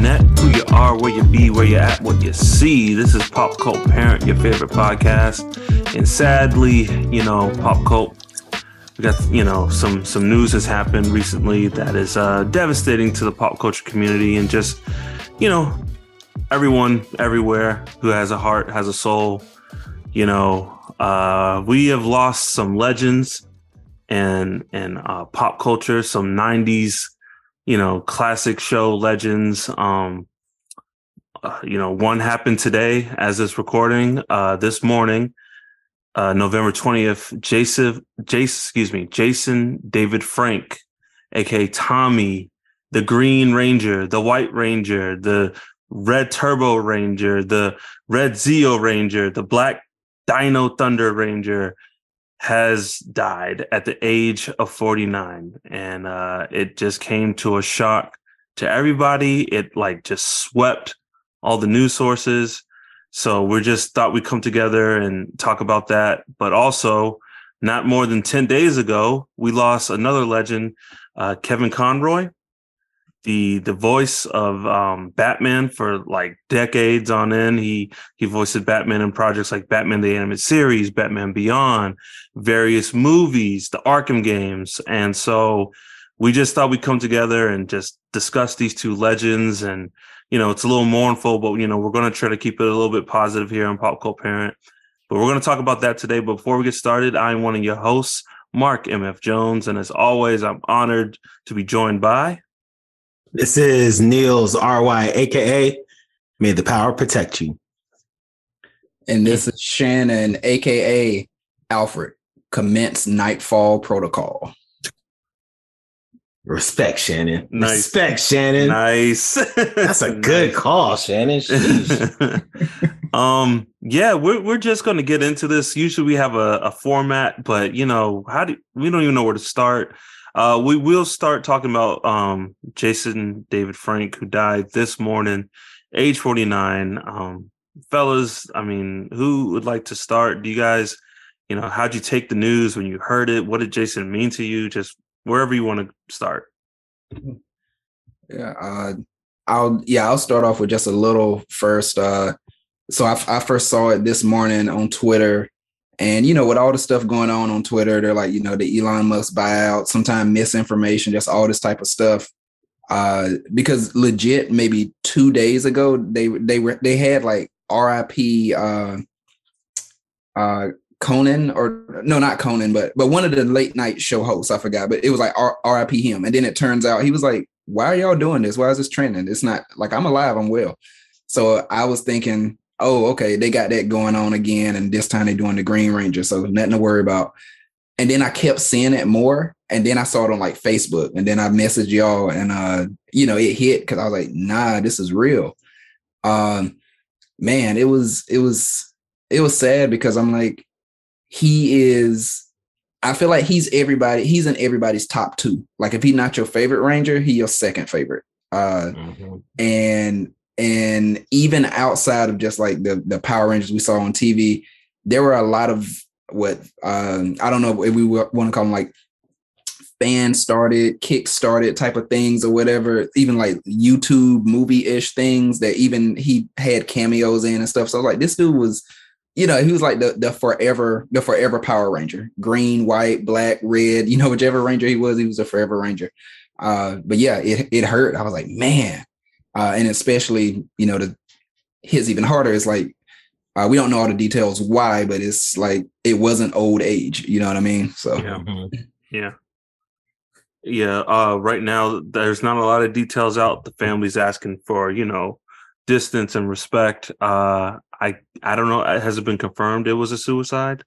net, who you are, where you be, where you at, what you see. This is Pop Cult Parent, your favorite podcast. And sadly, Pop Cult, we got, some news has happened recently that is devastating to the pop culture community and just, everyone everywhere who has a heart, has a soul. We have lost some legends and pop culture, some 90s, classic show legends. One happened today as this recording, this morning, November 20th, Jason David Frank, aka Tommy, the Green Ranger, the White Ranger, the Red Turbo Ranger, the Red Zeo Ranger, the Black Dino Thunder Ranger, has died at the age of 49. And it just came to a shock to everybody. It just swept all the news sources. So we just thought we'd come together and talk about that. But also, not more than 10 days ago, we lost another legend, Kevin Conroy, the voice of Batman for decades on end. He voiced Batman in projects like Batman the Animated Series, Batman Beyond, various movies, the Arkham games. And so we just thought we'd come together and just discuss these two legends. And, it's a little mournful, but, we're going to try to keep it a little bit positive here on Pop Cult Parent. But we're going to talk about that today. But before we get started, I'm one of your hosts, Mark M.F. Jones. And as always, I'm honored to be joined by... This is Niels R.Y., a.k.a. May the Power Protect You. And this is Shannon, a.k.a. Alfred. Commence Nightfall Protocol. Respect, Shannon. Nice. Respect, Shannon. Nice. That's a good call, Shannon. We're just going to get into this. Usually we have a format, but, we don't even know where to start. We will start talking about Jason David Frank, who died this morning, age 49. Fellas, who would like to start? Do you guys, how'd you take the news when you heard it? What did Jason mean to you? Just wherever you want to start. I'll start off with just a little first. So I first saw it this morning on Twitter. And, with all the stuff going on Twitter, they're like, the Elon Musk buyout, sometimes misinformation, just all this type of stuff. Because legit, maybe 2 days ago, they had RIP Conan, or no, not Conan, but one of the late night show hosts, I forgot, but it was RIP him. And then it turns out he was like, why are y'all doing this? Why is this trending? It's not I'm alive, I'm well. So I was thinking, oh, okay, they got that going on again. And this time they're doing the Green Ranger. So nothing to worry about. And then I kept seeing it more. And then I saw it on Facebook. And then I messaged y'all and, it hit because I was like, nah, this is real. Man, it was sad because I'm like, I feel like he's in everybody's top two. If he's not your favorite Ranger, he's your second favorite. And even outside of just the Power Rangers we saw on TV, there were a lot of what I don't know if we want to call them fan started, kick started type of things or whatever, even YouTube movie-ish things that even he had cameos in and stuff. So this dude was, he was the forever Power Ranger, green, white, black, red, whichever Ranger he was a forever Ranger. But yeah, it hurt. I was like, man. And especially, hits even harder. It's we don't know all the details why, but it's it wasn't old age. You know what I mean? So yeah. Right now, there's not a lot of details out. The family's asking for distance and respect. I don't know. Has it been confirmed it was a suicide?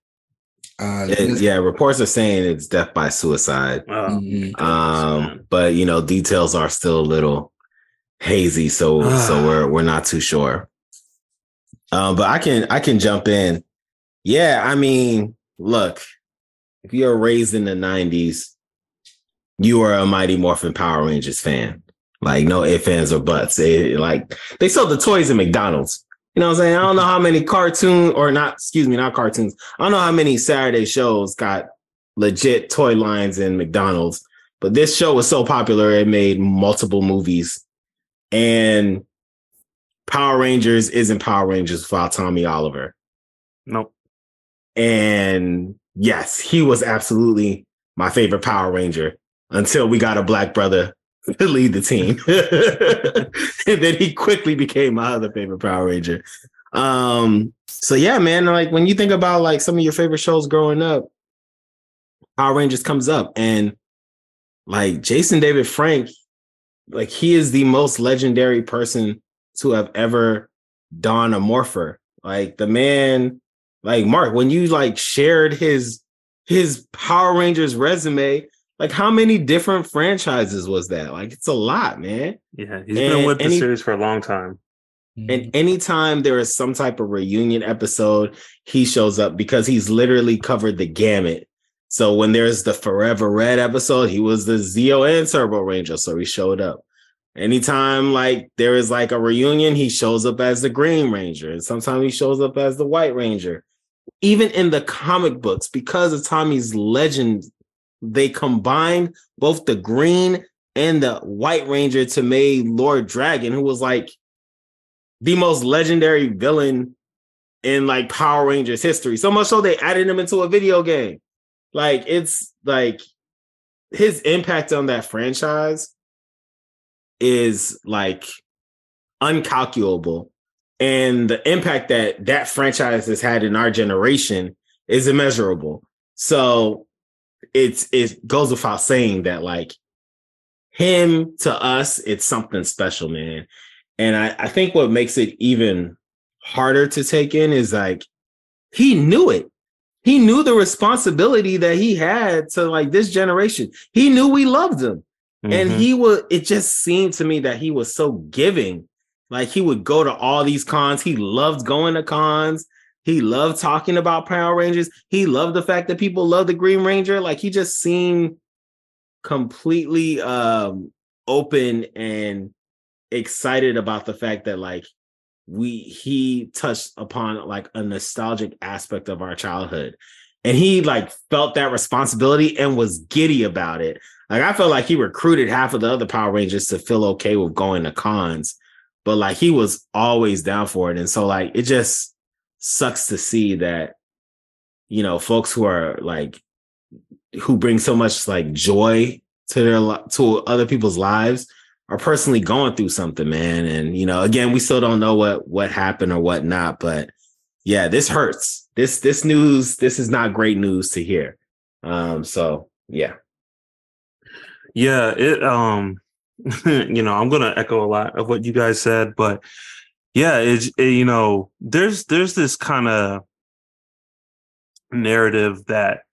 Reports are saying it's death by suicide. But details are still a little hazy, so we're not too sure. But I can jump in. Yeah, look, if you're raised in the 90s, you are a Mighty Morphin Power Rangers fan. No ifs, ands, or buts. They sold the toys at McDonald's. You know what I'm saying? I don't know how many not cartoons. I don't know how many Saturday shows got legit toy lines in McDonald's, but this show was so popular, it made multiple movies. And Power Rangers isn't Power Rangers without Tommy Oliver. Nope. And yes, he was absolutely my favorite Power Ranger until we got a black brother to lead the team. And then he quickly became my other favorite Power Ranger. So yeah, man, like when you think about like some of your favorite shows growing up, Power Rangers comes up, and like Jason David Frank, like he is the most legendary person to have ever donned a morpher. Like the man, like Mark, when you like shared his Power Rangers resume, like how many different franchises was that? Like it's a lot, man. Yeah, he's been with the series for a long time. And anytime there is some type of reunion episode, he shows up because he's literally covered the gamut. So when there's the Forever Red episode, he was the Zeo and Turbo Ranger, so he showed up. Anytime like there is like a reunion, he shows up as the Green Ranger, and sometimes he shows up as the White Ranger. Even in the comic books, because of Tommy's legend, they combined both the Green and the White Ranger to make Lord Dragon, who was like the most legendary villain in like Power Rangers history. So much so they added him into a video game. Like it's like his impact on that franchise is like uncalculable. And the impact that that franchise has had in our generation is immeasurable. So it goes without saying that like him to us, it's something special, man. And I think what makes it even harder to take in is like, he knew it. He knew the responsibility that he had to like this generation. He knew we loved him. And it just seemed to me that he was so giving. Like he would go to all these cons. He loved going to cons. He loved talking about Power Rangers. He loved the fact that people love the Green Ranger. Like he just seemed completely open and excited about the fact that like he touched upon like a nostalgic aspect of our childhood, and he like felt that responsibility and was giddy about it. Like I felt like he recruited half of the other Power Rangers to feel okay with going to cons, but like he was always down for it. And so like it just sucks to see that, you know, folks who are like who bring so much like joy to other people's lives are personally going through something, man. And, you know, again, we still don't know what happened or what not, but yeah, this hurts. This news, this is not great news to hear. So yeah. Yeah, it you know, I'm gonna echo a lot of what you guys said, but yeah, you know, there's this kind of narrative that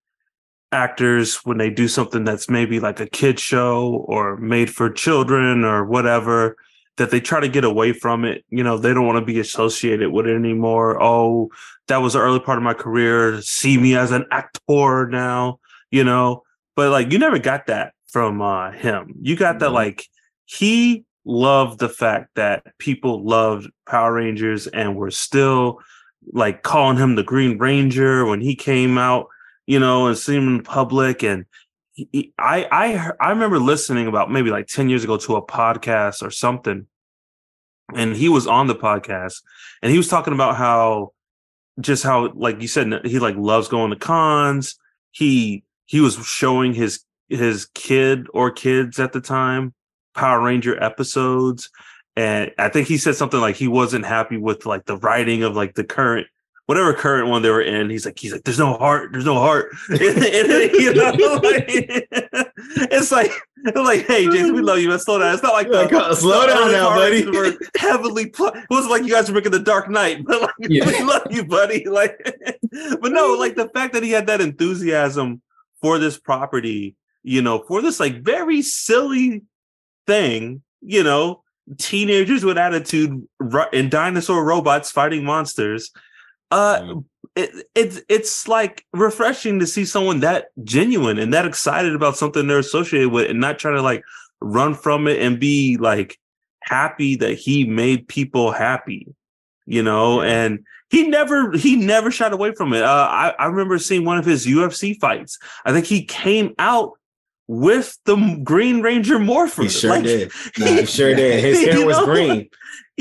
actors, when they do something that's maybe like a kid show or made for children or whatever, that they try to get away from it. You know, they don't want to be associated with it anymore. Oh, that was the early part of my career. See me as an actor now, you know. But like, you never got that from him. You got that like he loved the fact that people loved Power Rangers and were still like calling him the Green Ranger when he came out, you know, and seeing him in public. And I remember listening about maybe like 10 years ago to a podcast or something. And he was on the podcast and he was talking about how, like you said, he like loves going to cons. He was showing his kid or kids at the time Power Ranger episodes. And I think he said something like he wasn't happy with like the writing of like the whatever current one they were in. He's like, there's no heart. And, you know, like, it's like, hey, Jason, we love you, but slow down. It's not like slow down now, buddy. Were heavily it wasn't like you guys were making the Dark Knight, but like, we love you, buddy. Like, but no, like the fact that he had that enthusiasm for this property, you know, for this like very silly thing, you know, teenagers with attitude and dinosaur robots fighting monsters. It's like refreshing to see someone that genuine and that excited about something they're associated with and not trying to like run from it and be like happy that he made people happy, you know. And he never shied away from it. I remember seeing one of his UFC fights. I think he came out with the Green Ranger morpher. He sure did. He sure did. His hair was green.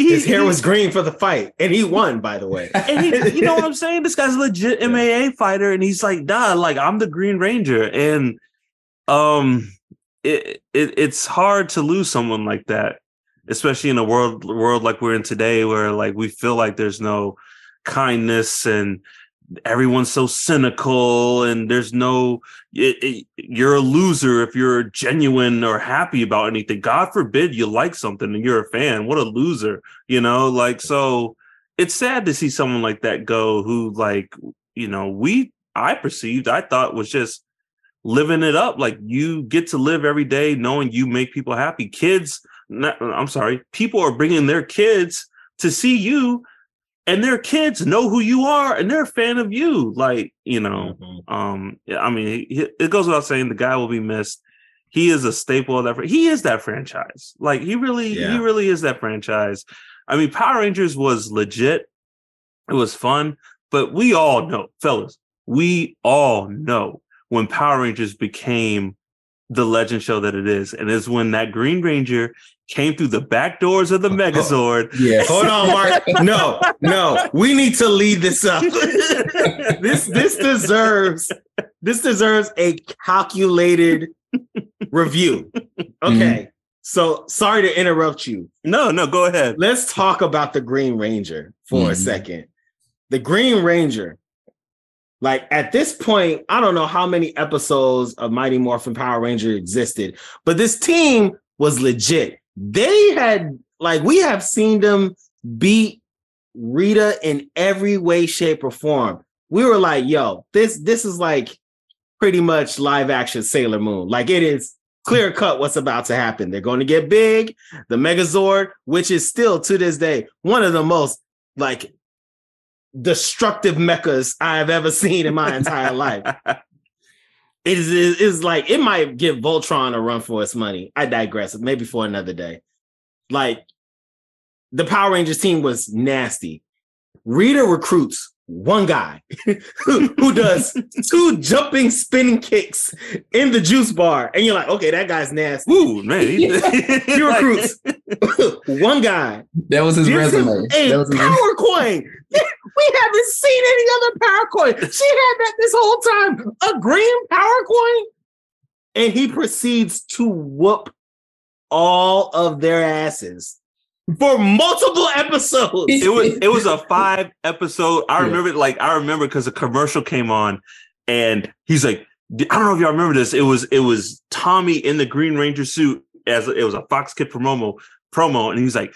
His hair was green for the fight, and he won, by the way. And you know what I'm saying? This guy's a legit MMA fighter, and he's like, nah, like I'm the Green Ranger. And it's hard to lose someone like that, especially in a world like we're in today, where like we feel like there's no kindness and everyone's so cynical, and there's no you're a loser if you're genuine or happy about anything. God forbid you like something and you're a fan. What a loser, you know? Like, so it's sad to see someone like that go, who, like, you know, I thought was just living it up. Like, you get to live every day knowing you make people happy. People are bringing their kids to see you, and their kids know who you are, and they're a fan of you. Like, you know, I mean, it goes without saying, the guy will be missed. He is a staple of that. He is that franchise. Like, he really is that franchise. I mean, Power Rangers was legit. It was fun, but we all know, fellas, when Power Rangers became the legend show that it is, and it's when that Green Ranger came through the back doors of the Megazord. Yeah, hold on, Mark. No, we need to lead this up. This deserves a calculated review. Okay, so sorry to interrupt you. No, go ahead. Let's talk about the Green Ranger for a second. The Green Ranger. Like, at this point, I don't know how many episodes of Mighty Morphin Power Ranger existed, but this team was legit. They had, like, we have seen them beat Rita in every way, shape, or form. We were like, yo, this is like pretty much live action Sailor Moon. Like, it is clear cut what's about to happen. They're going to get big. The Megazord, which is still to this day one of the most, like, destructive mechas I've ever seen in my entire life. It is like, it might give Voltron a run for its money. I digress. Maybe for another day. Like, the Power Rangers team was nasty. Rita recruits one guy who does 2 jumping spinning kicks in the juice bar, and you're like, okay, that guy's nasty. Ooh, man. He recruits one guy. That was his resume. A power coin. We haven't seen any other power coin. She had that this whole time. A green power coin. And he proceeds to whoop all of their asses for multiple episodes. It was a 5 episode. I remember because a commercial came on, and he's like, I don't know if y'all remember this. It was Tommy in the Green Ranger suit, as it was a Fox Kid promo, and he's like,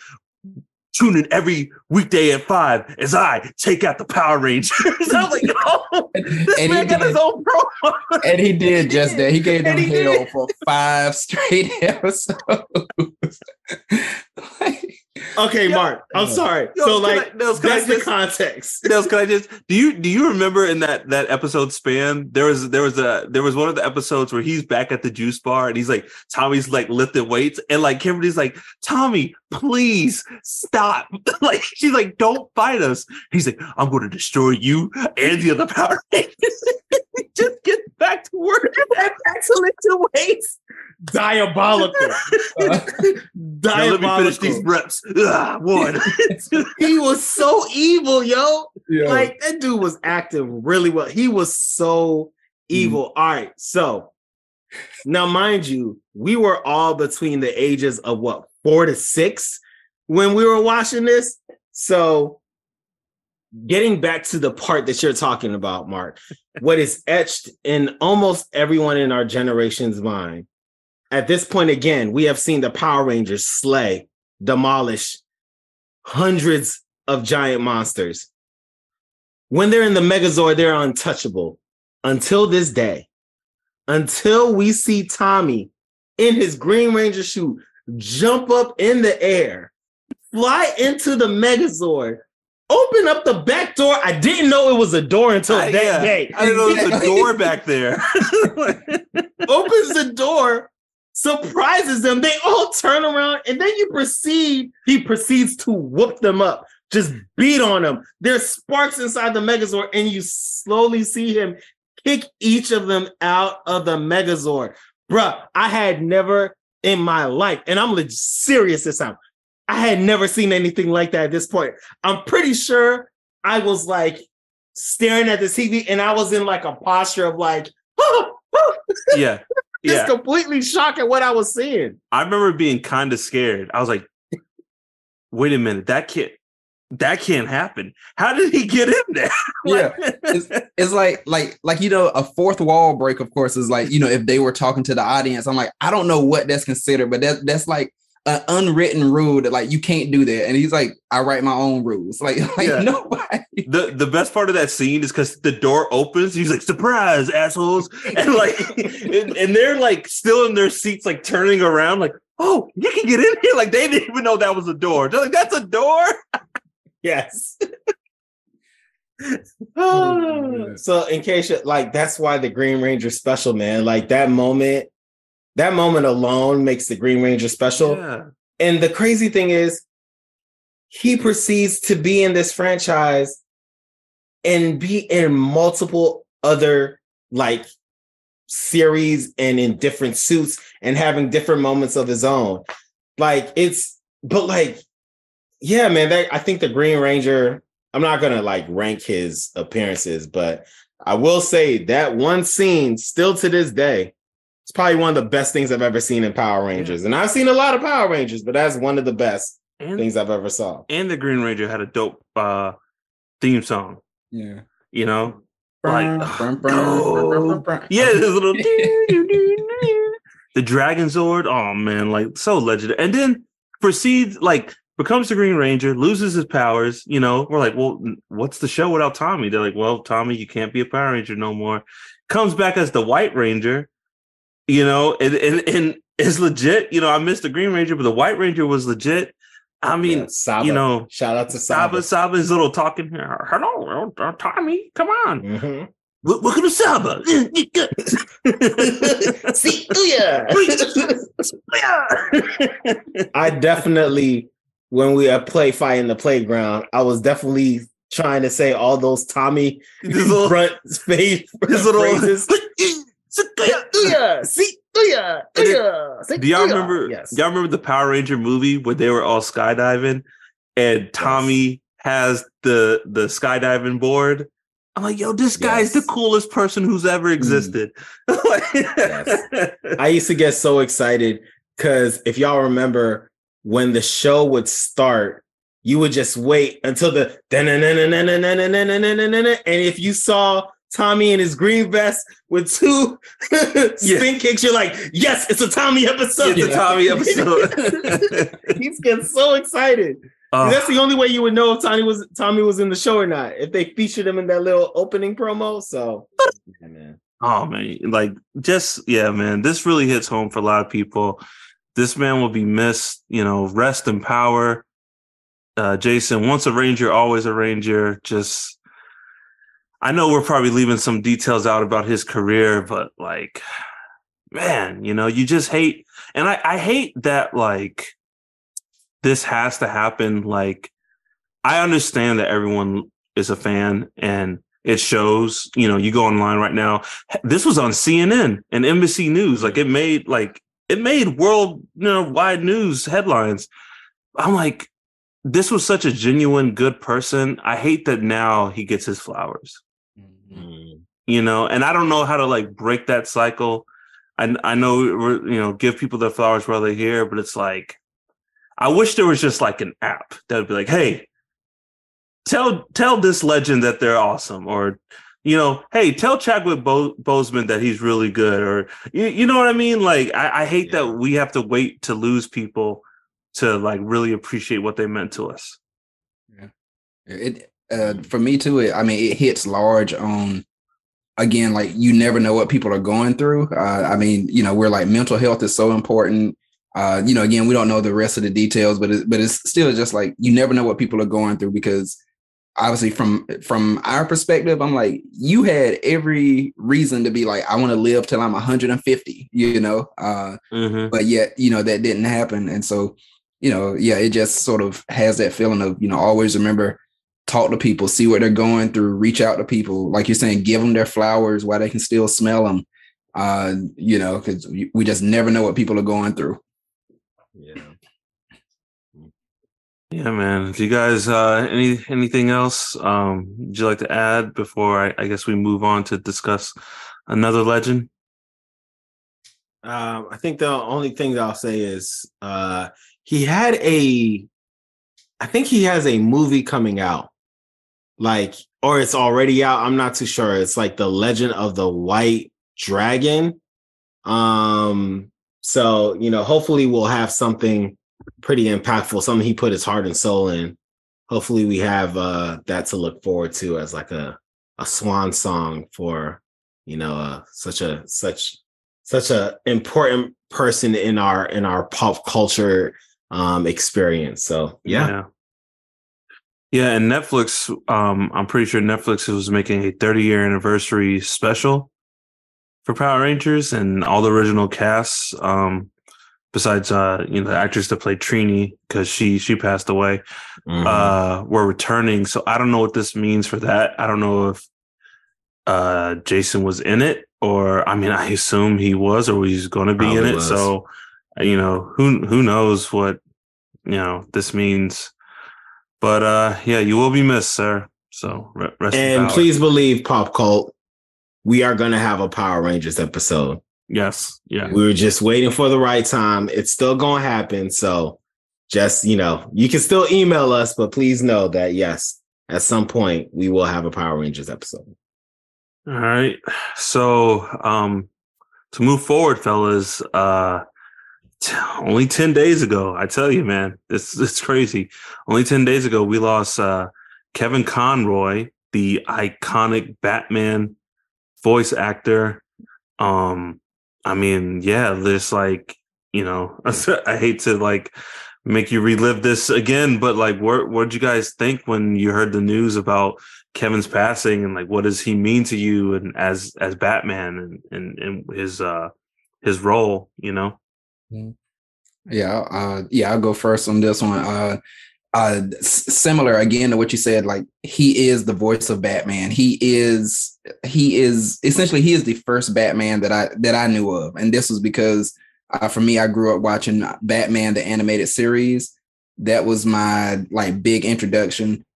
tune in every weekday at 5 as I take out the Power Rangers. I was like, oh, this man got his own promo. And he did just that. He gave them hell for 5 straight episodes. Okay, Mark, I'm sorry. That's the context. Nels, can I just do you remember in that episode span, there was one of the episodes where he's back at the juice bar, and he's like, Tommy's like lifting weights, and like Kimberly's like, Tommy, please stop. Like, she's like, don't fight us. He's like, I'm going to destroy you and the other Power Rangers. Just get back to work. Back to lifting weights. Diabolical. Now let me finish these reps. One. He was so evil, yo. Like, that dude was acting really well. He was so evil. All right, so now, mind you, we were all between the ages of 4 to 6 when we were watching this. So, getting back to the part that you're talking about, Mark, what is etched in almost everyone in our generation's mind. At this point, again, we have seen the Power Rangers slay, demolish hundreds of giant monsters. When they're in the Megazord, they're untouchable. Until this day. Until we see Tommy in his Green Ranger suit jump up in the air, fly into the Megazord, open up the back door. I didn't know it was a door until that day. I didn't know there was a door back there. Opens the door, surprises them. They all turn around, and then he proceeds to whoop them up, just beat on them. There's sparks inside the Megazord, and you slowly see him kick each of them out of the Megazord. Bruh, I had never in my life, and I'm serious this time, I had never seen anything like that at this point. I'm pretty sure I was like staring at the TV and I was in like a posture of like, yeah. Just completely shocked at what I was seeing. I remember being kind of scared. I was like, wait a minute, that can't happen. How did he get in there? Yeah. It's like a fourth wall break, of course, is like, if they were talking to the audience, I'm like, I don't know what that's considered, but that's like an unwritten rule that like you can't do that. And he's like, I write my own rules. Like nobody. The best part of that scene is because the door opens. He's like, surprise, assholes, and like, and they're like still in their seats, like turning around, like, oh, you can get in here. Like they didn't even know that was a door. They're like, that's a door. Yes. So in case you like, that's why the Green Ranger special, man. Like that moment alone makes the Green Ranger special. Yeah. And the crazy thing is, he proceeds to be in this franchise and be in multiple other like series and in different suits and having different moments of his own. Yeah, man, I think the Green Ranger, I'm not going to like rank his appearances, but I will say that one scene still to this day, it's probably one of the best things I've ever seen in Power Rangers. Yeah. And I've seen a lot of Power Rangers, but that's one of the best things I've ever saw. And the Green Ranger had a dope theme song. Yeah. Like, yeah, this little the Dragon Zord. Oh man, like so legendary. And then becomes the Green Ranger, loses his powers. We're like, well, what's the show without Tommy? They're like, well, Tommy, you can't be a Power Ranger no more. Comes back as the White Ranger. And it's legit. I missed the Green Ranger, but the White Ranger was legit. I mean, Saba. Shout out to Saba. Saba's little talking here. Hello, Tommy, come on. Mm-hmm. Welcome to Saba. See, I definitely, when we fight in the playground, I was definitely trying to say all those Tommy front face phrases. Do y'all remember? Yes. Y'all remember the Power Ranger movie where they were all skydiving, and Tommy has the skydiving board? I'm like, yo, this guy's the coolest person who's ever existed. I used to get so excited because if y'all remember, when the show would start, you would just wait until the and if you saw Tommy in his green vest with two spin kicks, you're like, yes, it's a Tommy episode. It's a Tommy episode. He's getting so excited. That's the only way you would know if Tommy was in the show or not, if they featured him in that little opening promo. So, yeah, man. Oh man, man, this really hits home for a lot of people. This man will be missed. Rest in power. Jason, once a Ranger, always a Ranger. I know we're probably leaving some details out about his career, but like, man, you just hate, and I hate that like this has to happen. Like, I understand that everyone is a fan and it shows. You go online right now. This was on CNN and NBC News. Like, it made world wide news headlines. I'm like, this was such a genuine good person. I hate that now he gets his flowers. And I don't know how to like break that cycle. I know we're, give people their flowers while they're here, but it's like, I wish there was just like an app that would be like, hey, tell this legend that they're awesome, or, hey, tell Chadwick Boseman that he's really good, or you know what I mean? Like, I hate that we have to wait to lose people to like really appreciate what they meant to us. Yeah. For me too, it hits large on, again, like, you never know what people are going through. We're like, mental health is so important. Again, we don't know the rest of the details, but it's still just like, you never know what people are going through, because obviously from our perspective, I'm like, you had every reason to be like, I want to live till I'm 150, but yet, that didn't happen. And so, it just sort of has that feeling of, always remember, talk to people, see what they're going through, reach out to people, like you're saying, give them their flowers while they can still smell them, because we just never know what people are going through. Yeah. Yeah, man. Do you guys anything else would you like to add before I guess we move on to discuss another legend? I think the only thing that I'll say is he had a I think he has a movie coming out. Like, or it's already out. I'm not too sure. It's like The Legend of the White Dragon. So, hopefully we'll have something pretty impactful, something he put his heart and soul in. Hopefully we have that to look forward to as like a swan song for, such a important person in our pop culture experience. So yeah. Yeah, and Netflix, I'm pretty sure Netflix was making a 30-year anniversary special for Power Rangers, and all the original casts, besides the actress that played Trini, because she passed away, were returning. So I don't know what this means for that. I don't know if Jason was in it, or I assume he was, or he's going to be in it. Was. So who knows what this means. But you will be missed, sir. So rest and please believe, Pop Cult, we are going to have a Power Rangers episode. Yes. Yeah. We were just waiting for the right time. It's still going to happen. So just, you can still email us, but please know that, yes, at some point we will have a Power Rangers episode. All right. So to move forward, fellas, only 10 days ago, I tell you, man, it's crazy. Only 10 days ago, we lost Kevin Conroy, the iconic Batman voice actor. This I hate to make you relive this again, but what did you guys think when you heard the news about Kevin's passing, and what does he mean to you and as Batman and his role, Yeah, I'll go first on this one. Similar again to what you said, he is the voice of Batman. He is essentially the first Batman that I knew of, and this was because for me, I grew up watching Batman the animated series. That was my big introduction.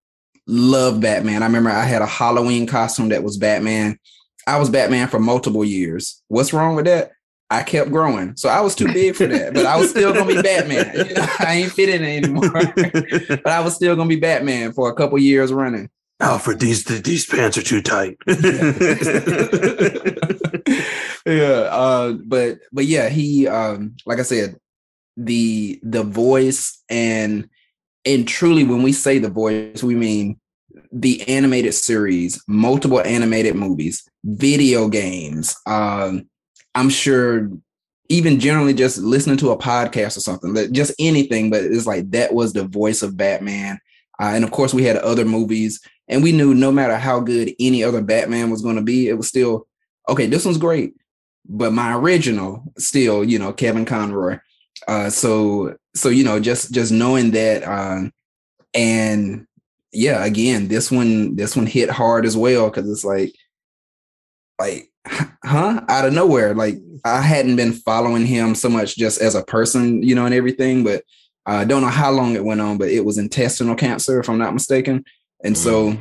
Love Batman. I remember I had a Halloween costume that was Batman. I was Batman for multiple years. What's wrong with that? I kept growing. So I was too big for that, but I was still going to be Batman. I ain't fit in it anymore, but I was still going to be Batman for a couple years running. Alfred, these pants are too tight. Yeah. But yeah, he, like I said, the voice and truly when we say the voice, we mean the animated series, multiple animated movies, video games, I'm sure even generally just listening to a podcast or something, just anything, but it's that was the voice of Batman. And of course we had other movies, and we knew no matter how good any other Batman was going to be, it was still, okay, this one's great, but my original still, Kevin Conroy. So just knowing that, and yeah, again, this one hit hard as well. Cause it's out of nowhere. I hadn't been following him so much just as a person, and everything, but I don't know how long it went on, but it was intestinal cancer, if I'm not mistaken. And so,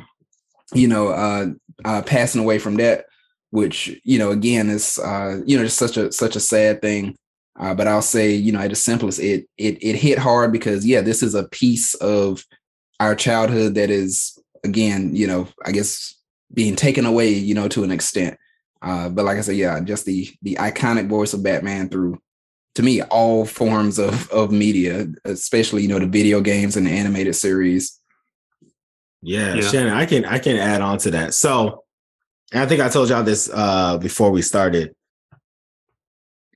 passing away from that, which, again, is, just such a sad thing. But I'll say, at the simplest, it hit hard because, this is a piece of our childhood that is, again, I guess being taken away, to an extent. But like I said, just the iconic voice of Batman through, to me, all forms of media, especially, the video games and the animated series. Yeah, Shannon, I can add on to that. So I think I told y'all this before we started.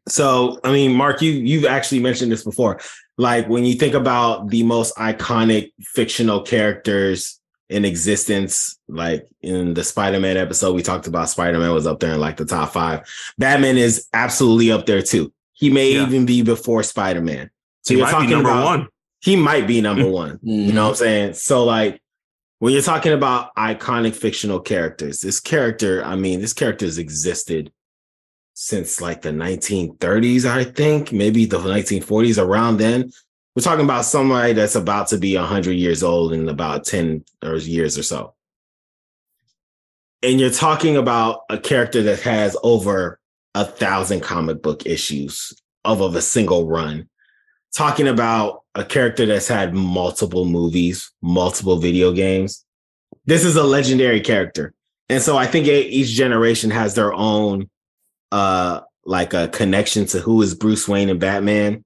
So, Mark, you've actually mentioned this before. When you think about the most iconic fictional characters in existence, in the Spider-Man episode, we talked about Spider-Man was up there in the top 5. Batman is absolutely up there too. He may even be before Spider-Man. So you're talking number one. He might be number one. Mm-hmm. You know what I'm saying? So when you're talking about iconic fictional characters, this character has existed since the 1930s, I think, maybe the 1940s, around then. We're talking about somebody that's about to be 100 years old in about 10 years or so. And you're talking about a character that has over 1,000 comic book issues of a single run. Talking about a character that's had multiple movies, multiple video games. This is a legendary character. And so I think each generation has their own like a connection to who is Bruce Wayne and Batman.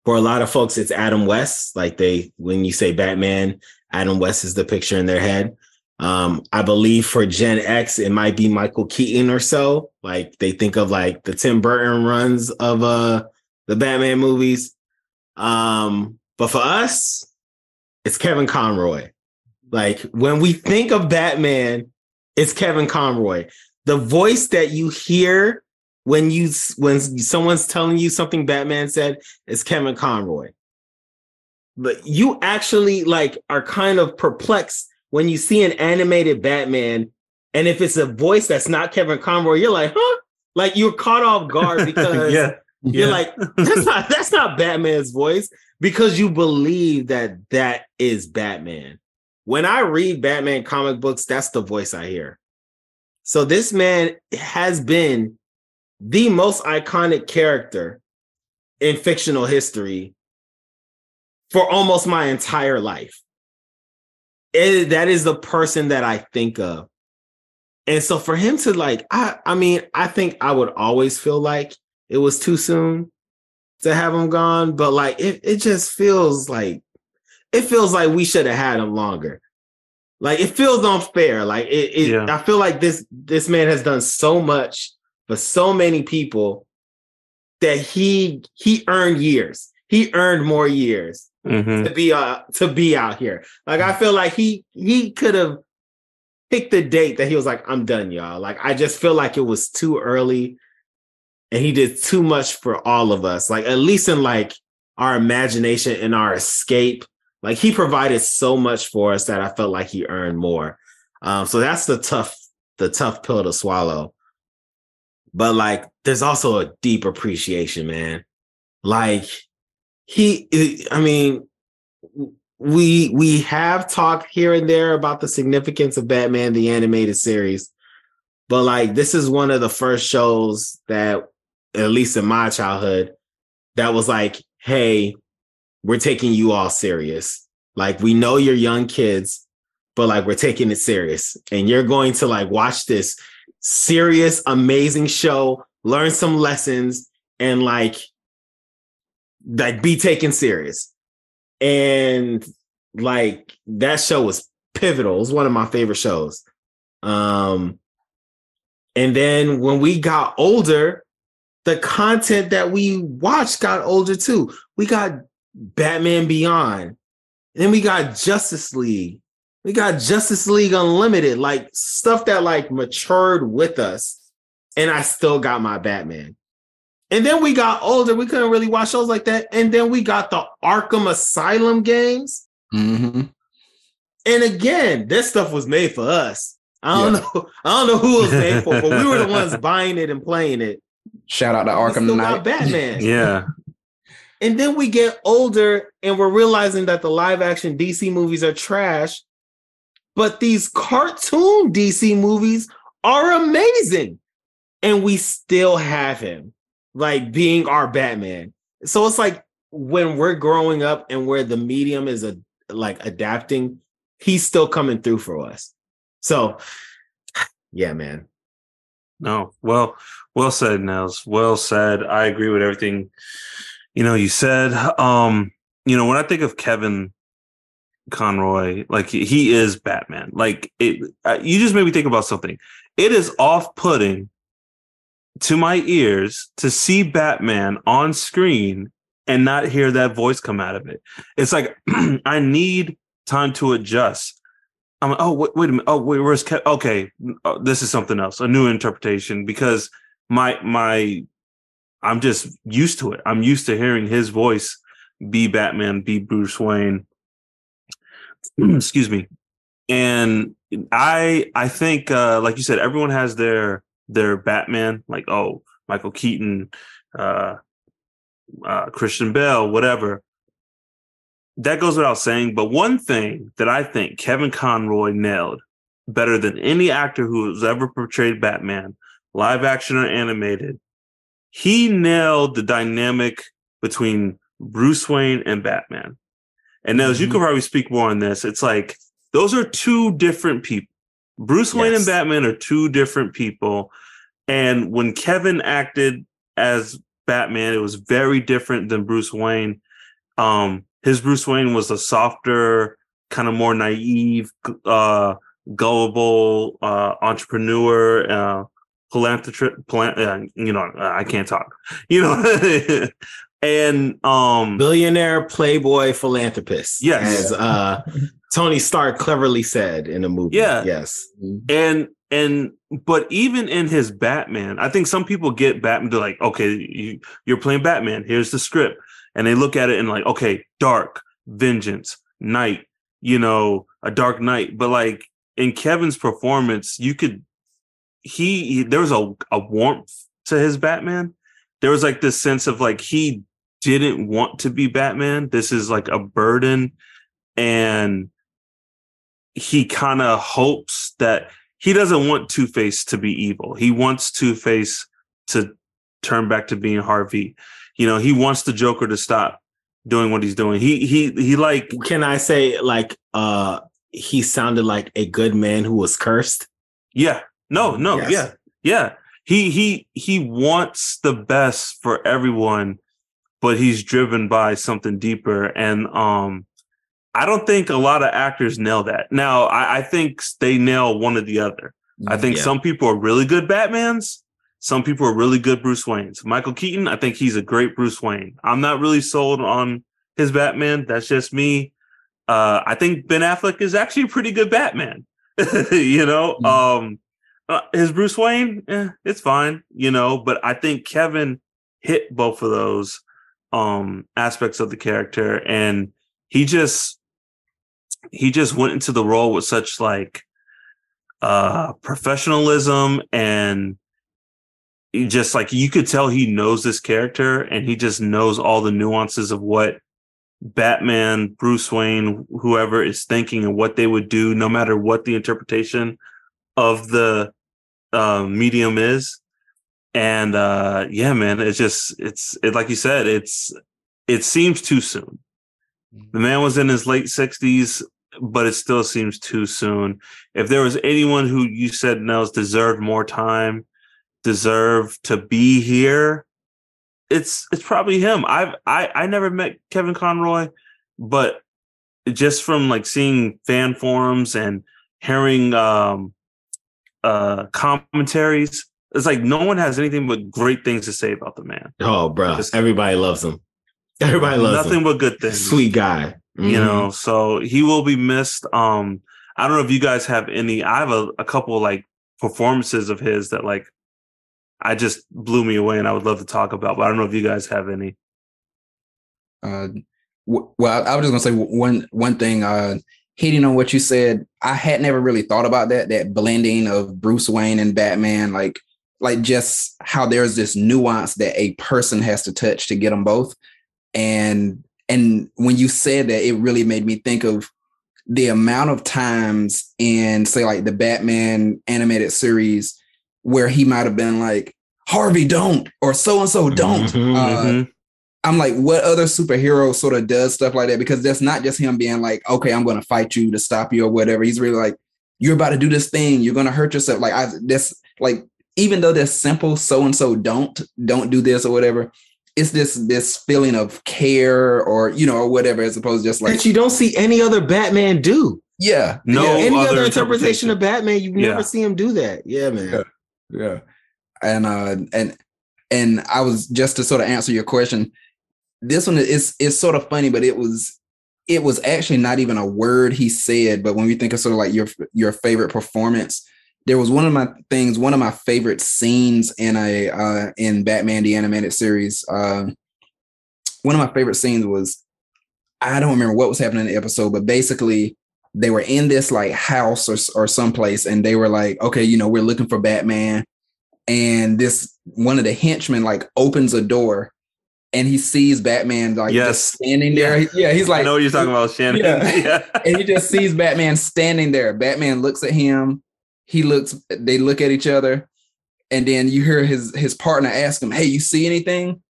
For a lot of folks, it's Adam West. Like when you say Batman, Adam West is the picture in their head. I believe for Gen X, it might be Michael Keaton or so. Like they think of like the Tim Burton runs of the Batman movies. But for us, it's Kevin Conroy. Like when we think of Batman, it's Kevin Conroy. The voice that you hear when someone's telling you something Batman said is Kevin Conroy. But you actually like are kind of perplexed when you see an animated Batman, and if it's a voice that's not Kevin Conroy, you're like, huh? Like you're caught off guard because you're like, that's not Batman's voice, because you believe that is Batman. When I read Batman comic books, that's the voice I hear. So this man has been the most iconic character in fictional history for almost my entire life. That is the person that I think of. And so for him to like, I mean, I think I would always feel like it was too soon to have him gone, but like it just feels like we should have had him longer. Like it feels unfair. Like I feel like this man has done so much for so many people that he earned years. He earned more years to be out here. Like I feel like he could have picked the date that he was like, I'm done, y'all. Like I just feel like it was too early, and he did too much for all of us. Like at least in like our imagination and our escape. Like he provided so much for us that I felt like he earned more. So that's the tough pill to swallow. But like, there's also a deep appreciation, man. Like we have talked here and there about the significance of Batman, the animated series. But like, this is one of the first shows that, at least in my childhood, that was like, hey, we're taking you all serious. Like, we know you're young kids, but like, we're taking it serious. And you're going to like watch this serious, amazing show, learn some lessons, and like be taken serious. And like, that show was pivotal. It was one of my favorite shows. And then when we got older, the content that we watched got older too. We got Batman Beyond. And then we got Justice League. We got Justice League Unlimited, like stuff that like matured with us. And I still got my Batman. And then we got older. We couldn't really watch shows like that. And then we got the Arkham Asylum games. Mm-hmm. And again, this stuff was made for us. I don't know who it was made for, but we were the ones buying it and playing it. Shout out to Arkham Knight. Batman. Yeah. And then we get older and we're realizing that the live action DC movies are trash, but these cartoon DC movies are amazing. And we still have him like being our Batman. So it's like when we're growing up and where the medium is like adapting, he's still coming through for us. So yeah, man. No, well said, Nels. Well said. I agree with everything you said. When I think of Kevin Conroy, like he is Batman. Like you just made me think about something. It is off-putting to my ears to see Batman on screen and not hear that voice come out of it. It's like I need time to adjust. I'm like, oh, wait a minute. Oh, wait, where's Kevin? Okay, this is something else, a new interpretation, because I'm just used to it. I'm used to hearing his voice be Batman, be Bruce Wayne. Excuse me. And I think, like you said, everyone has their Batman. Like, oh, Michael Keaton, Christian Bale, whatever. That goes without saying. But one thing that I think Kevin Conroy nailed better than any actor who has ever portrayed Batman, live action or animated, he nailed the dynamic between Bruce Wayne and Batman. And Nels, you could probably speak more on this. It's like, those are two different people. Bruce Wayne and Batman are two different people. And when Kevin acted as Batman, it was very different than Bruce Wayne. His Bruce Wayne was a softer, kind of more naive, gullible entrepreneur, philanthropist. I can't talk. And billionaire, playboy, philanthropist. Yes, as Tony Stark cleverly said in a movie. Yeah, yes, but even in his Batman, I think some people get Batman. They're like, okay, you're playing Batman. Here's the script. And they look at it and like, okay, dark, vengeance, night, a dark night. But like in Kevin's performance, there was a warmth to his Batman. There was like this sense of like, he didn't want to be Batman. This is like a burden. And he kind of hopes that he doesn't want Two-Face to be evil. He wants Two-Face to turn back to being Harvey. He wants the Joker to stop doing what he's doing. He like, can I say like, he sounded like a good man who was cursed? Yeah. No. Yes. Yeah. He wants the best for everyone, but he's driven by something deeper. And I don't think a lot of actors nail that. Now, I think they nail one or the other. I think some people are really good Batmans. Some people are really good Bruce Waynes. Michael Keaton, I think he's a great Bruce Wayne. I'm not really sold on his Batman. That's just me. I think Ben Affleck is actually a pretty good Batman. His Bruce Wayne, it's fine, but I think Kevin hit both of those aspects of the character, and he just went into the role with such like professionalism, and just like you could tell he knows this character, and he just knows all the nuances of what Batman, Bruce Wayne, whoever is thinking and what they would do, no matter what the interpretation of the medium is. And man, it's like you said, it seems too soon. The man was in his late 60s, but it still seems too soon. If there was anyone who you said Nels deserved more time, deserved to be here, it's probably him. I never met Kevin Conroy, but just from like seeing fan forums and hearing commentaries, it's like no one has anything but great things to say about the man. Oh, bro, everybody loves him. Everybody loves nothing him. But good things. Sweet guy. So he will be missed. I don't know if you guys have any. I have a couple like performances of his that like I just blew me away, and I would love to talk about, but I don't know if you guys have any. Well, I was just gonna say one thing. Hitting on what you said, I had never really thought about that blending of Bruce Wayne and Batman, like just how there's this nuance that a person has to touch to get them both. And when you said that, it really made me think of the amount of times in, say, like the Batman animated series where he might have been like, Harvey, don't, or so-and-so don't. I'm like, what other superhero sort of does stuff like that? Because that's not just him being like, okay, I'm going to fight you to stop you or whatever. He's really like, you're about to do this thing. You're going to hurt yourself. Like even though they're simple, so-and-so don't do this or whatever. It's this feeling of care or whatever, as opposed to just like that you don't see any other Batman do. Yeah. Any other interpretation of Batman, you never see him do that. Yeah, man. Yeah. And I was, just to sort of answer your question, this one is sort of funny, but it was actually not even a word he said. But when we think of sort of like your favorite performance, there was one of my favorite scenes in Batman the Animated Series. One of my favorite scenes was, I don't remember what was happening in the episode, but basically they were in this like house or someplace, and they were like, okay, we're looking for Batman, and this one of the henchmen like opens a door, and he sees Batman like just standing there. He's like, I know what you're talking about, Shannon. Yeah. And he just sees Batman standing there. Batman looks at him. They look at each other, and then you hear his partner ask him, "Hey, you see anything?"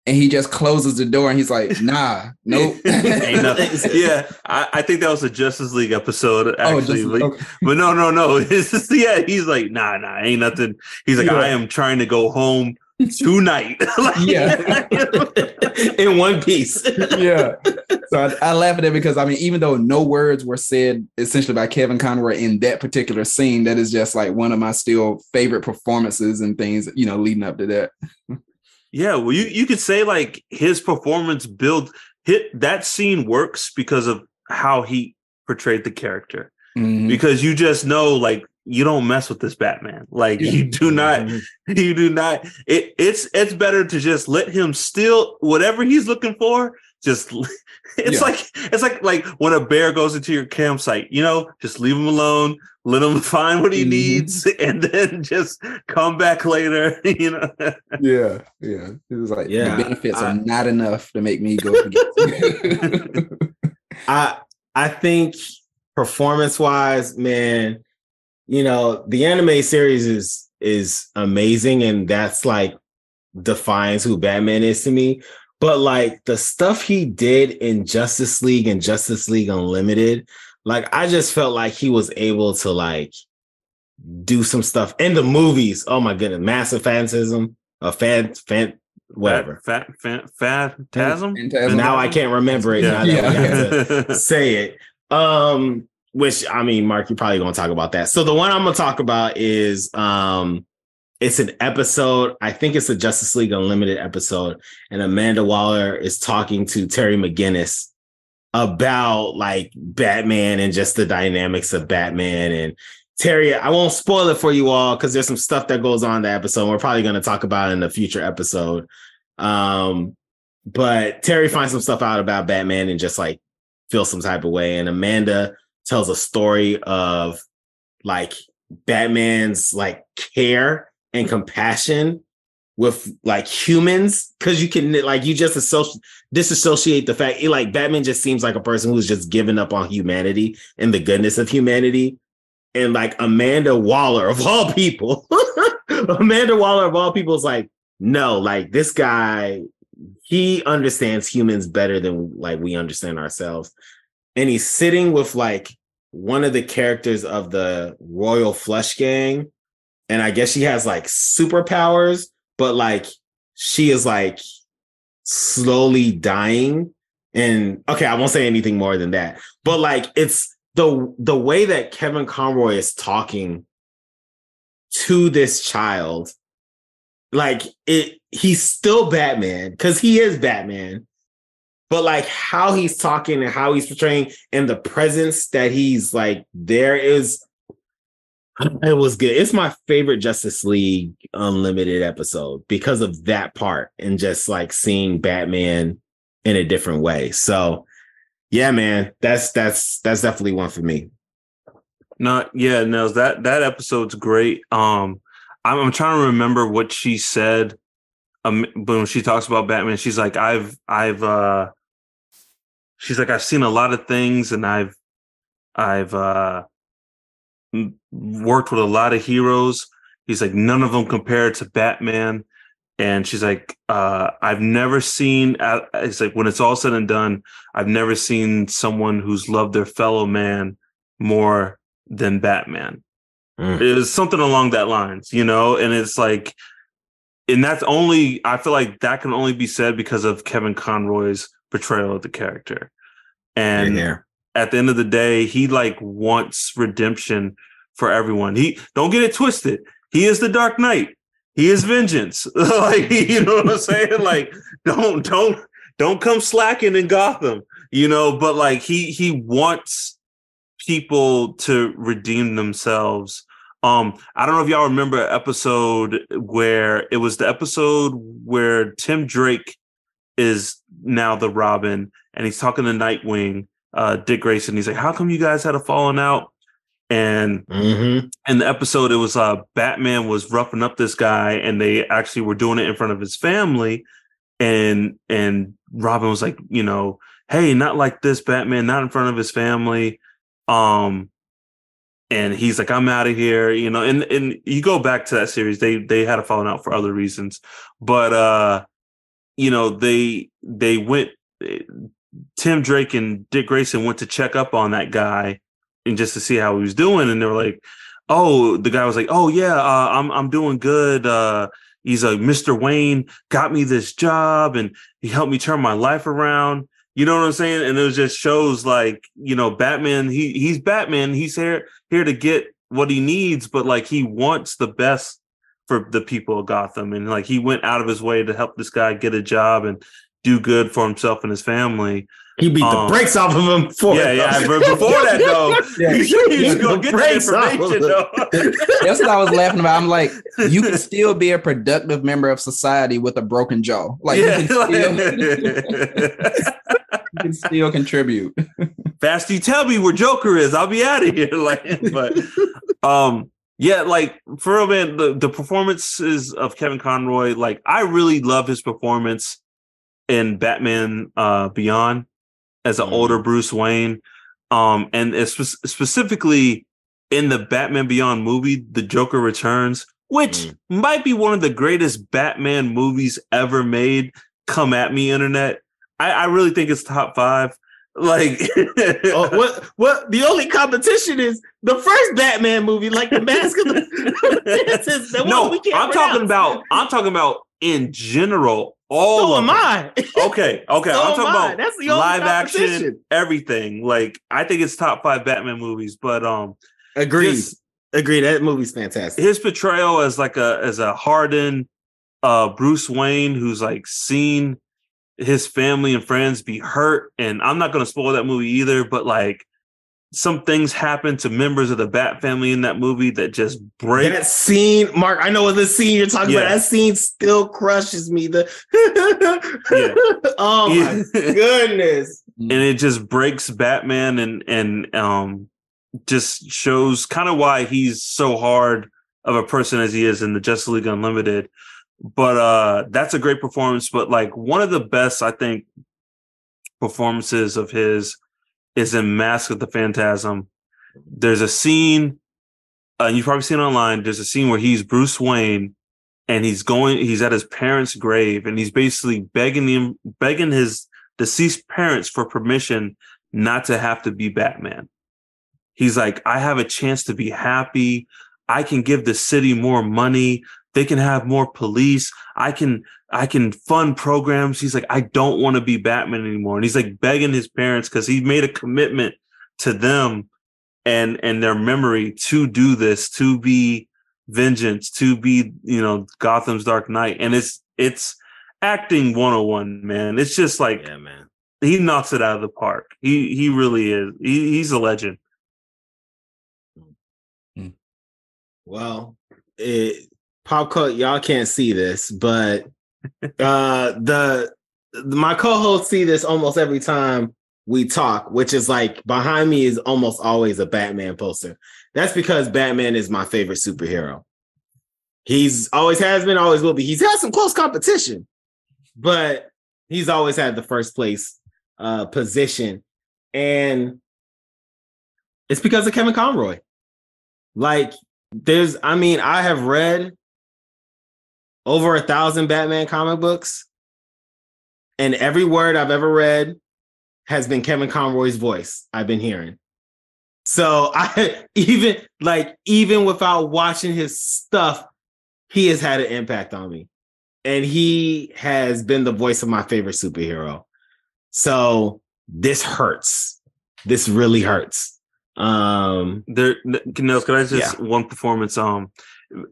And he just closes the door and he's like, "Nah, nope." Ain't nothing. Yeah, I think that was a Justice League episode, actually. But no. It's just, he's like, nah, ain't nothing. He's like, I am trying to go home tonight. In one piece. Yeah. So I laugh at it because, I mean, even though no words were said essentially by Kevin Conroy in that particular scene, that is just like one of my still favorite performances and things, leading up to that. Yeah, well, you could say like his performance that scene works because of how he portrayed the character. Mm-hmm. Because you just know, like, you don't mess with this Batman. Like, you do not. It's better to just let him steal whatever he's looking for. It's like when a bear goes into your campsite, just leave him alone, let him find what he needs, and then just come back later. Yeah. It was like the benefits are not enough to make me go. I think performance-wise, man, the anime series is amazing, and that's like defines who Batman is to me. But like the stuff he did in Justice League and Justice League Unlimited, like I just felt like he was able to like do some stuff in the movies. Oh my goodness, massive phantasm, whatever. Phantasm. Now I can't remember it. Now that we have to say it. Which, I mean, Mark, you're probably going to talk about that. So the one I'm going to talk about is it's an episode. I think it's a Justice League Unlimited episode. And Amanda Waller is talking to Terry McGinnis about like Batman and just the dynamics of Batman. And Terry, I won't spoil it for you all because there's some stuff that goes on in the episode. We're probably going to talk about it in a future episode. But Terry finds some stuff out about Batman and just like feels some type of way. And Amanda tells a story of like Batman's like care and compassion with like humans, because you can like you just disassociate the fact like Batman just seems like a person who's just given up on humanity and the goodness of humanity. And like Amanda Waller of all people, is like, no, like this guy, he understands humans better than like we understand ourselves. And he's sitting with like one of the characters of the Royal Flush Gang. And I guess she has like superpowers, but like she is like slowly dying. And okay, I won't say anything more than that. But like it's the way that Kevin Conroy is talking to this child, like he's still Batman because he is Batman. But like how he's talking and how he's portraying and the presence that he's like, it was good. It's my favorite Justice League Unlimited episode because of that part and just like seeing Batman in a different way. So yeah, man, that's definitely one for me. That episode's great. I'm trying to remember what she said. But when she talks about Batman, she's like, I've seen a lot of things, and I've worked with a lot of heroes. He's like, none of them compare to Batman. And she's like, I've never seen, it's like, when it's all said and done, I've never seen someone who's loved their fellow man more than Batman. It was something along that lines, and it's like, and that's only, I feel like that can only be said because of Kevin Conroy's portrayal of the character. And at the end of the day, he like wants redemption for everyone. He don't get it twisted. He is the Dark Knight. He is vengeance. Like, you know what I'm saying? Like, don't come slacking in Gotham, but like he wants people to redeem themselves. I don't know if y'all remember an episode where it was the episode where Tim Drake is now the Robin and he's talking to Nightwing, Dick Grayson. He's like, how come you guys had a falling out? And in the episode, it was Batman was roughing up this guy and they actually were doing it in front of his family. and Robin was like, you know, hey, not like this, Batman, not in front of his family. And he's like, I'm out of here, you know, and you go back to that series, they had a falling out for other reasons, but you know, they went, Tim Drake and Dick Grayson went to check up on that guy and just to see how he was doing, and they were like, oh, the guy was like, oh yeah, I'm doing good. He's like, Mr. Wayne got me this job and he helped me turn my life around. You know what I'm saying? And it just shows like, you know, Batman, he's Batman. He's here to get what he needs, but like he wants the best for the people of Gotham. And like he went out of his way to help this guy get a job and do good for himself and his family. He beat the brakes off of him before that though. He's gonna get the information though. That's what I was laughing about. I'm like, you can still be a productive member of society with a broken jaw. Like you can still contribute. Fast, you tell me where Joker is, I'll be out of here. Like, but yeah, like for real, man, the performances of Kevin Conroy, like I really love his performance in Batman Beyond as an older Bruce Wayne, and specifically in the Batman Beyond movie, The Joker Returns, which might be one of the greatest Batman movies ever made. Come at me, internet. I really think it's top 5. Like, what? The only competition is the first Batman movie, like the Mask of the. No, I'm talking about in general. So am I. Okay. So I'm talking about that's the only live action, everything. Like, I think it's top 5 Batman movies. But agreed. That movie's fantastic. His portrayal as like a hardened Bruce Wayne who's like seen his family and friends be hurt, and I'm not going to spoil that movie either. But like, some things happen to members of the Bat family in that movie that just break. That scene, Mark, I know what the scene you're talking about. That scene still crushes me. Oh my goodness. And it just breaks Batman and just shows kind of why he's so hard of a person as he is in the Justice League Unlimited. But that's a great performance. But like one of the best, I think, performances of his is in Mask of the Phantasm. There's a scene, you've probably seen it online. There's a scene where he's Bruce Wayne and he's at his parents' grave and he's basically begging his deceased parents for permission not to have to be Batman. He's like, I have a chance to be happy. I can give the city more money. They can have more police. I can fund programs. He's like, I don't want to be Batman anymore. And he's like begging his parents because he made a commitment to them and their memory to do this, to be vengeance, to be, you know, Gotham's Dark Knight. And it's acting 101, man. It's just like, yeah, man. He knocks it out of the park. He really is. He's a legend. Well, pop culture, y'all can't see this, but my co-hosts see this almost every time we talk, which is like behind me is almost always a Batman poster. That's because Batman is my favorite superhero. He's always has been, always will be. He's had some close competition, but he's always had the first place position. And it's because of Kevin Conroy. Like, I have read over 1,000 Batman comic books, and every word I've ever read has been Kevin Conroy's voice I've been hearing. So even without watching his stuff, he has had an impact on me, and he has been the voice of my favorite superhero. So this hurts. This really hurts. One performance.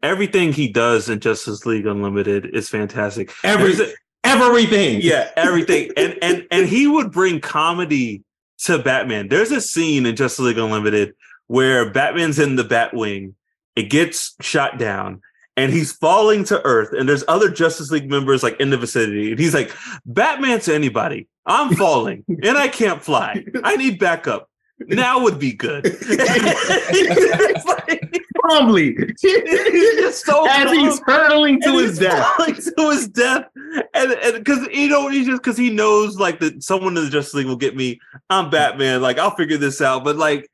Everything he does in Justice League Unlimited is fantastic. Everything. Yeah, everything. and he would bring comedy to Batman. There's a scene in Justice League Unlimited where Batman's in the Batwing. It gets shot down and he's falling to Earth. And there's other Justice League members like in the vicinity. And he's like, Batman to anybody. I'm falling and I can't fly. I need backup. Now would be good. Probably. He's just so as he's hurtling to his death. To his death. and because because he knows like that someone in the Justice League will get me. I'm Batman. Like I'll figure this out. But like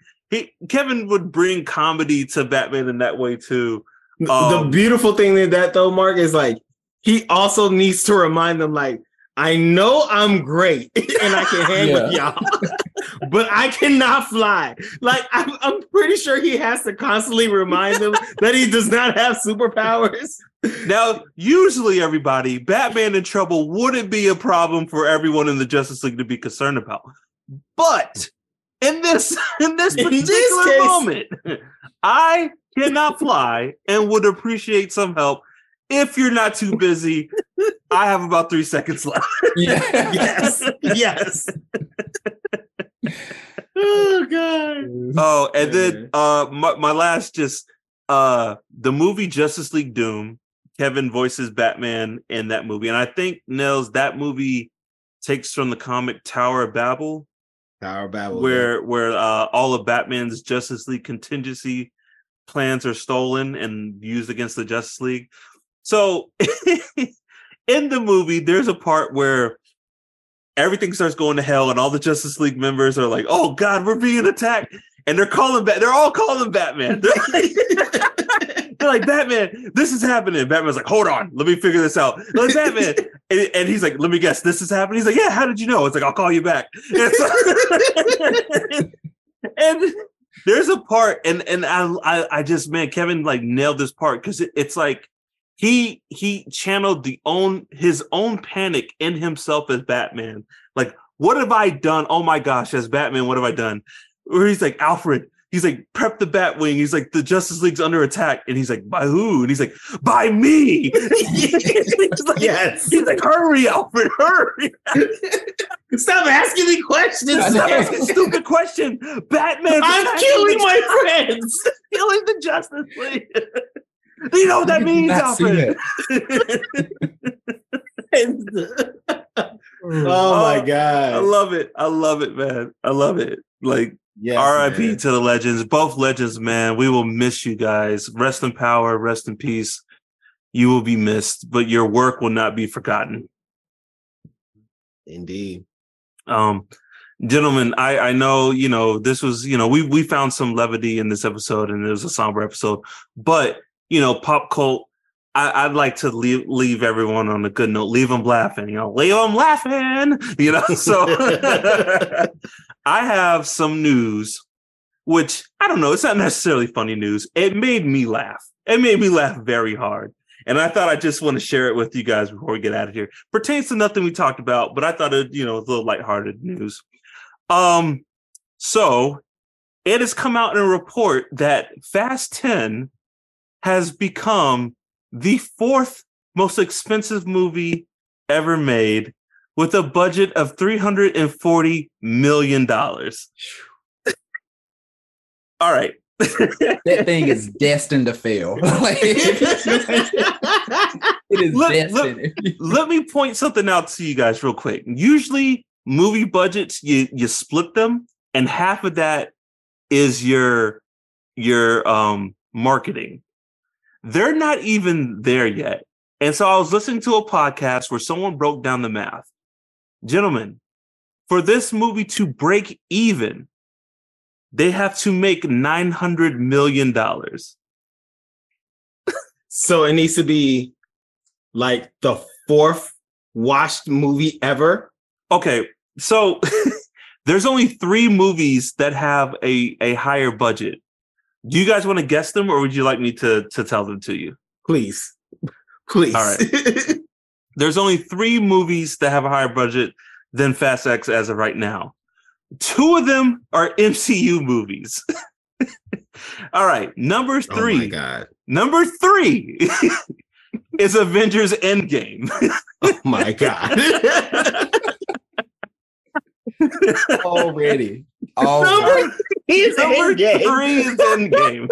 Kevin would bring comedy to Batman in that way too. The beautiful thing in that though, Mark, is like he also needs to remind them like, I know I'm great and I can hang with y'all, but I cannot fly. Like I'm pretty sure he has to constantly remind them that he does not have superpowers. Now, usually everybody, Batman in trouble wouldn't be a problem for everyone in the Justice League to be concerned about. But in this particular moment, I cannot fly and would appreciate some help. If you're not too busy, I have about 3 seconds left. Yes. Oh God. Oh, and then my last the movie Justice League Doom. Kevin voices Batman in that movie, and I think Nels, that movie takes from the comic Tower of Babel. Where all of Batman's Justice League contingency plans are stolen and used against the Justice League. So in the movie, there's a part where everything starts going to hell and all the Justice League members are like, oh God, we're being attacked. And they're all calling Batman. They're like, Batman, this is happening. Batman's like, hold on, let me figure this out. Like, Batman. And he's like, let me guess, this is happening. He's like, yeah, how did you know? It's like, I'll call you back. And there's a part, and I just, man, Kevin like nailed this part because it's like he channeled his own panic in himself as Batman. Like, what have I done? Oh my gosh, as Batman, what have I done? Where he's like, Alfred, he's like, prep the Batwing. He's like, the Justice League's under attack. And he's like, by who? And he's like, by me. Yes. He's like, hurry, Alfred, hurry. Stop asking me questions. Stop asking stupid questions. Batman, I'm killing my friends. Killing the Justice League. Do you know what that means, Alfred? Oh my God. I love it, man. I love it. Like, yes, R.I.P. to the legends. Both legends, man. We will miss you guys. Rest in power. Rest in peace. You will be missed, but your work will not be forgotten. Indeed. Gentlemen, I know, this was, we found some levity in this episode and it was a somber episode, but, pop cult, I'd like to leave everyone on a good note. Leave them laughing, leave them laughing, so I have some news, which I don't know. It's not necessarily funny news. It made me laugh. It made me laugh very hard. And I thought I just want to share it with you guys before we get out of here. Pertains to nothing we talked about, but I thought it, was a little lighthearted news. So it has come out in a report that Fast 10 has become the 4th most expensive movie ever made with a budget of $340 million. All right. That thing is destined to fail. It is destined. Let me point something out to you guys real quick. Usually movie budgets, you split them, and half of that is your marketing. They're not even there yet. And so I was listening to a podcast where someone broke down the math. Gentlemen, for this movie to break even, they have to make $900 million. So it needs to be like the 4th watched movie ever. Okay, so there's only 3 movies that have a higher budget. Do you guys want to guess them, or would you like me to tell them to you? Please. All right. There's only 3 movies that have a higher budget than Fast X as of right now. 2 of them are MCU movies. All right. Number 3. Oh my God. Number 3 is Avengers Endgame. Oh my God. Already. Number 3 is Endgame.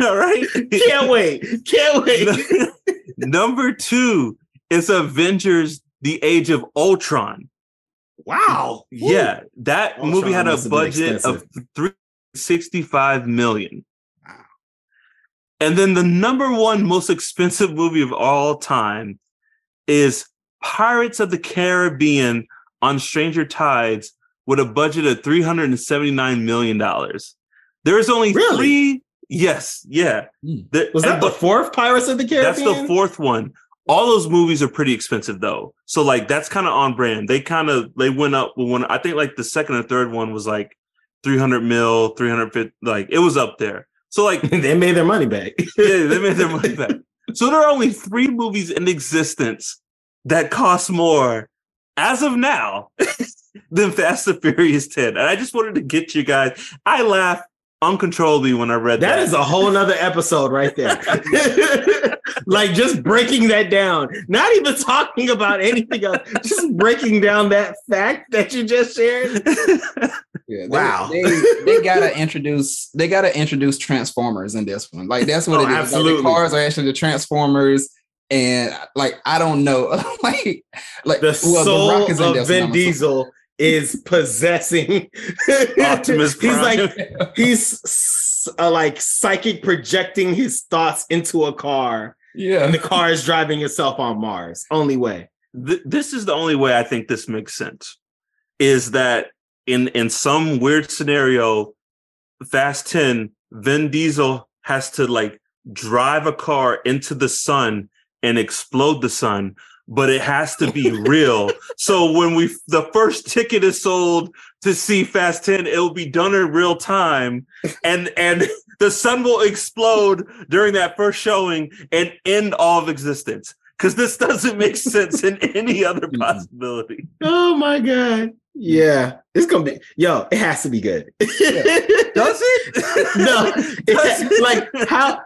All right. Can't wait. Number 2 is Avengers The Age of Ultron. Wow. Yeah. That Ultron movie had a budget of $365 million. Wow. And then the number one most expensive movie of all time is Pirates of the Caribbean on Stranger Tides with a budget of $379 million. There's only three. Yes. Yeah. Was that the fourth Pirates of the Caribbean? That's the fourth one. All those movies are pretty expensive though. So like, that's kind of on brand. They went up when I think like the second or third one was like 300 mil, 350, like it was up there. So like they made their money back. Yeah, they made their money back. So there are only 3 movies in existence that cost more as of now than Fast and Furious 10. And I just wanted to get you guys. I laughed uncontrollably when I read that. That is a whole nother episode right there. Like just breaking that down, not even talking about anything else, just breaking down that fact that you just shared. Yeah, wow. They gotta introduce Transformers in this one. Like that's what it is. Absolutely. Like, the cars are actually the Transformers, and like I don't know, like the soul the Rock is of Vin Diesel is possessing Optimus Prime. He's like psychic projecting his thoughts into a car. Yeah, and the car is driving itself on Mars. Only way. This is the only way I think this makes sense. Is that in some weird scenario, Fast 10, Vin Diesel has to like drive a car into the sun and explode the sun, but it has to be real. So when the first ticket is sold to see Fast 10, it'll be done in real time, and the sun will explode during that first showing and end all of existence. Because this doesn't make sense in any other possibility. Oh my God. Yeah. It's gonna be it has to be good. Does it? No. Like how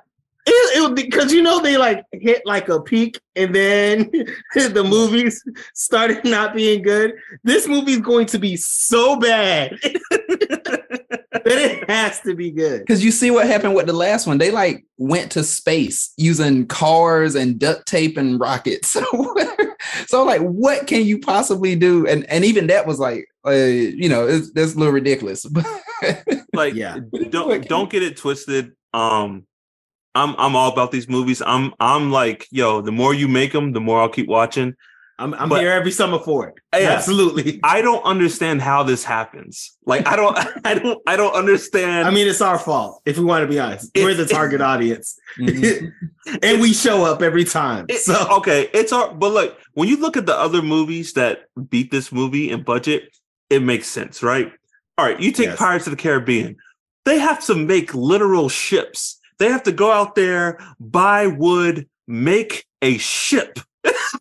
it would be, because they like hit like a peak and then the movies started not being good. This movie's going to be so bad that it has to be good. Because you see what happened with the last one. They like went to space using cars and duct tape and rockets. So like, what can you possibly do? And even that was like, that's a little ridiculous. Like, don't get it twisted. I'm all about these movies. I'm like, the more you make them, the more I'll keep watching. I'm here every summer for it. Yeah. Absolutely. I don't understand how this happens. Like, I don't understand. I mean, it's our fault. If we want to be honest, we're the target audience, and we show up every time. It's our. But look, when you look at the other movies that beat this movie in budget, it makes sense, right? All right, you take Pirates of the Caribbean. They have to make literal ships. They have to go out there, buy wood, make a ship.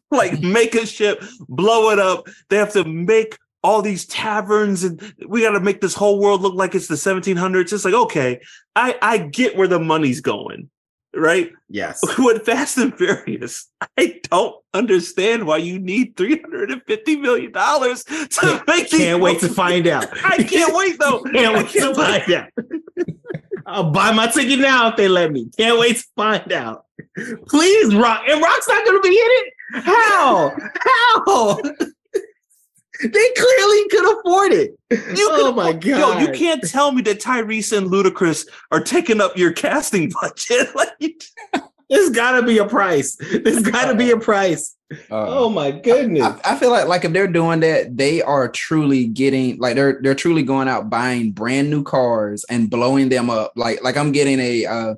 Like make a ship, blow it up. They have to make all these taverns, and we got to make this whole world look like it's the 1700s. It's like, okay, I get where the money's going, right? Yes. With Fast and Furious, I don't understand why you need $350 million to make. Can't wait to find out. I can't wait though. Can't wait to find out. I'll buy my ticket now if they let me. Can't wait to find out. Please, Rock. And Rock's not going to be in it? How? They clearly could afford it. Oh my God. You can't tell me that Tyrese and Ludacris are taking up your casting budget. There's got to be a price. Oh my goodness. I feel like if they're doing that, they are truly getting they're truly going out buying brand new cars and blowing them up. Like I'm getting a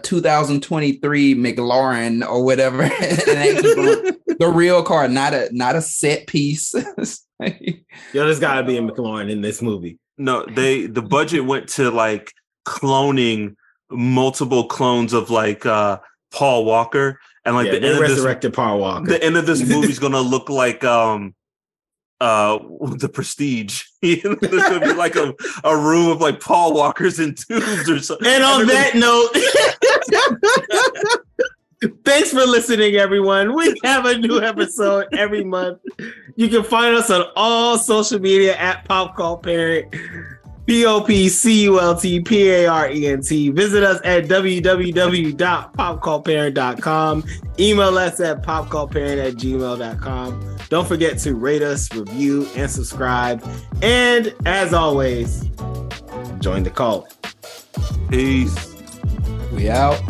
2023 McLaren or whatever, and the real car, not a set piece. There's got to be a McLaren in this movie. No, the budget went to like cloning multiple clones of like Paul Walker, and like the end resurrected Paul Walker. The end of this movie's gonna look like The Prestige. There's gonna be like a room of like Paul Walkers in tubes or something. And on that note, thanks for listening, everyone. We have a new episode every month. You can find us on all social media at Pop Call Parent. POPCULTPARENT. Visit us at www.popcallparent.com. Email us at popcallparent@gmail.com. Don't forget to rate us, review, and subscribe. And as always, join the cult. Peace. We out.